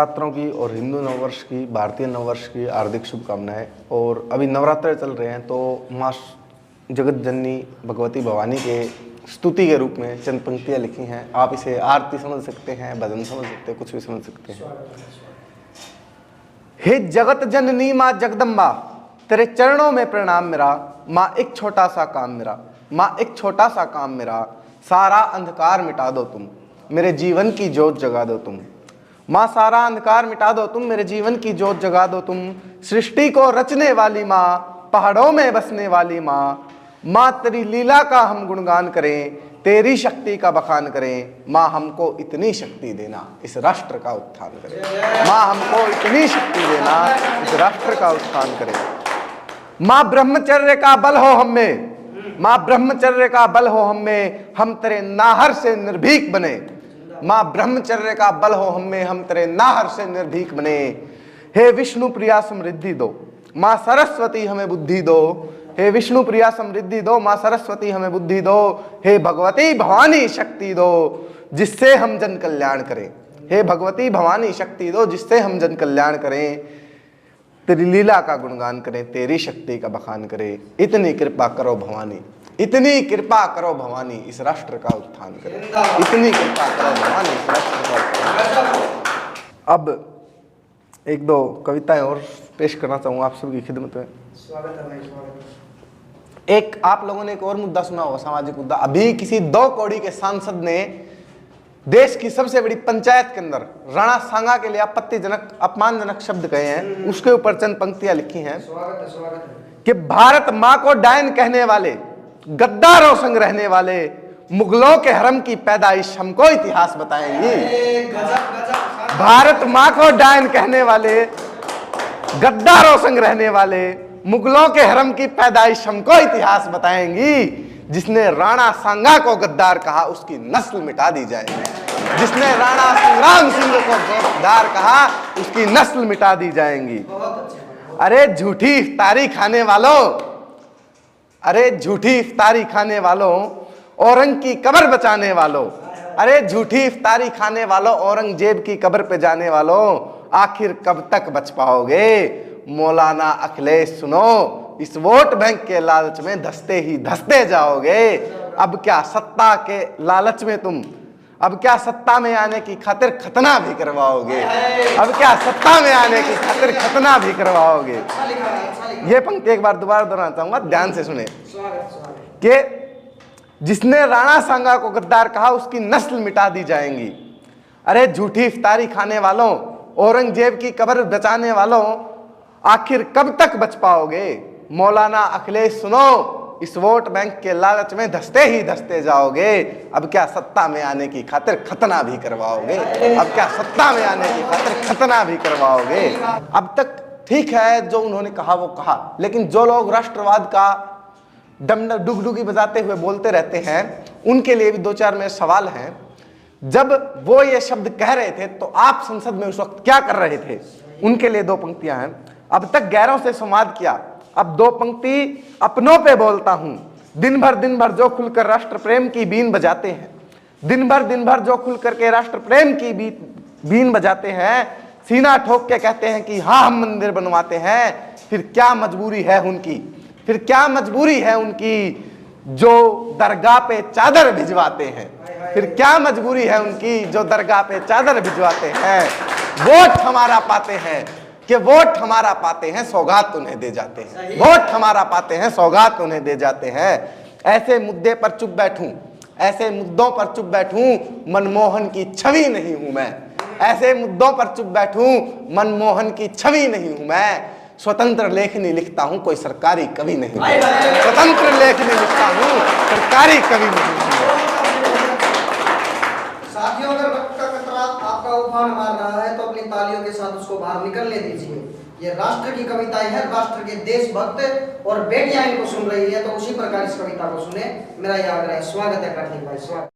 नवरात्रों की और हिंदू नववर्ष की, भारतीय नववर्ष की हार्दिक शुभकामनाएं। और अभी नवरात्र चल रहे हैं तो माँ जगत जननी भगवती भवानी के स्तुति के रूप में चंद पंक्तियाँ लिखी हैं। आप इसे आरती समझ सकते हैं, भजन समझ सकते हैं, कुछ भी समझ सकते हैं। हे जगत जननी माँ जगदम्बा, तेरे चरणों में प्रणाम मेरा। माँ एक छोटा सा काम मेरा, माँ एक छोटा सा काम मेरा, सारा अंधकार मिटा दो तुम, मेरे जीवन की जोत जगा दो तुम। माँ सारा अंधकार मिटा दो तुम, मेरे जीवन की जोत जगा दो तुम। सृष्टि को रचने वाली माँ, पहाड़ों में बसने वाली माँ, माँ तेरी लीला का हम गुणगान करें, तेरी शक्ति का बखान करें। माँ हमको इतनी शक्ति देना, इस राष्ट्र का उत्थान करें। माँ हमको इतनी शक्ति देना, इस राष्ट्र का उत्थान करें। माँ ब्रह्मचर्य का बल हो हम में, माँ ब्रह्मचर्य का बल हो हम में, हम तेरे नाहर से निर्भीक बने। माँ ब्रह्मचर्य का बल हो हम में, हम तेरे नाहर से निर्भीक बने। हे विष्णु प्रिया समृद्धि दो, माँ सरस्वती हमें बुद्धि दो। हे विष्णु प्रिया समृद्धि दो, माँ सरस्वती हमें बुद्धि दो। हे भगवती भवानी शक्ति दो, जिससे हम जन कल्याण करें। हे भगवती भवानी शक्ति दो, जिससे हम जन कल्याण करें, तेरी लीला का गुणगान करें, तेरी शक्ति का बखान करें। इतनी कृपा करो भवानी, इतनी कृपा करो भवानी, इस राष्ट्र का उत्थान करें। इतनी कृपा करो भवानी, इस राष्ट्र का उत्थान करें। अब एक दो कविताएं और पेश करना चाहूंगा आप सबकी खिदमत में। एक आप लोगों ने एक और मुद्दा सुना होगा, सामाजिक मुद्दा। अभी किसी 2 कौड़ी के सांसद ने देश की सबसे बड़ी पंचायत के अंदर राणा सांगा के लिए आपत्तिजनक, अपमानजनक शब्द कहे हैं। उसके ऊपर चंद पंक्तियां लिखी हैं कि भारत माँ को डायन कहने वाले, गद्दारों संग रहने वाले, मुगलों के हरम की पैदाइश हमको इतिहास बताएंगी। भारत माँ को डायन कहने वाले, गद्दारों संग रहने वाले, मुगलों के हरम की पैदाइश हमको इतिहास बताएंगी। जिसने राणा सांगा को गद्दार कहा, उसकी नस्ल मिटा दी जाएगी। जिसने राणा संग्राम सिंह को गद्दार कहा, उसकी नस्ल मिटा दी जाएंगी। अरे झूठी इफ्तारी खाने वालों, अरे झूठी इफ्तारी खाने वालों, औरंग की कब्र बचाने वालों, अरे झूठी इफ्तारी खाने वालों, औरंगजेब की कब्र पे जाने वालों, आखिर कब तक बच पाओगे? मौलाना अखिलेश सुनो, इस वोट बैंक के लालच में धंसते ही धंसते जाओगे। अब क्या सत्ता के लालच में तुम, अब क्या सत्ता में आने की खातिर खतना भी करवाओगे? अब क्या सत्ता में आने की खातिर खतना भी करवाओगे? ये पंक्ति एक बार दोबारा दोहराना चाहूंगा, ध्यान से सुने कि जिसने राणा सांगा को गद्दार कहा, उसकी नस्ल मिटा दी जाएंगी। अरे झूठी इफ्तारी खाने वालों, औरंगजेब की कब्र बचाने वालों, आखिर कब तक बच पाओगे? मौलाना अखिलेश सुनो, इस वोट बैंक के लालच में धंसते ही धंसते जाओगे। अब क्या सत्ता में आने की खातिर खतना भी करवाओगे? अब क्या सत्ता में आने की खातिर खतना भी करवाओगे? अब तक ठीक है, जो उन्होंने कहा वो कहा, लेकिन जो लोग राष्ट्रवाद का डुगडुगी बजाते हुए बोलते रहते हैं, उनके लिए भी 2-4 मेरे सवाल हैं। जब वो ये शब्द कह रहे थे तो आप संसद में उस वक्त क्या कर रहे थे? उनके लिए 2 पंक्तियां हैं। अब तक गैरों से संवाद किया, अब 2 पंक्ति अपनों पे बोलता हूं। दिन भर जो खुलकर राष्ट्र प्रेम की बीन बजाते हैं, दिन भर जो खुलकर के राष्ट्र प्रेम की बीन बजाते हैं, सीना ठोक के कहते हैं कि हाँ हम मंदिर बनवाते हैं। फिर क्या मजबूरी है उनकी, फिर क्या मजबूरी है उनकी जो दरगाह पे चादर भिजवाते हैं? फिर क्या मजबूरी है उनकी जो दरगाह पे चादर भिजवाते हैं? वोट हमारा पाते हैं कि वोट हमारा पाते हैं, सौगात उन्हें दे जाते हैं। वोट हमारा पाते हैं, सौगात उन्हें दे जाते हैं। ऐसे मुद्दे पर चुप बैठूं, ऐसे मुद्दों पर चुप बैठूं, मनमोहन की छवि नहीं हूं मैं। ऐसे मुद्दों पर चुप बैठूं, मनमोहन की छवि नहीं हूं मैं। स्वतंत्र लेखनी लिखता हूं, कोई सरकारी कवि नहीं हूं। स्वतंत्र लेखनी लिखता हूं, सरकारी कवि नहीं हूं। साथियों, अगर वक्त का कतरा आपका उफान मार रहा है तो अपनी तालियों के साथ उसको बाहर निकलने दीजिए। ये राष्ट्र की कविताएं हैं, राष्ट्र के देशभक्त और बेटियां इनको सुन रही है, तो उसी प्रकार इस कविता को सुने। मेरा ये आग्रह है। स्वागत है कार्तिक भाई, स्वागत।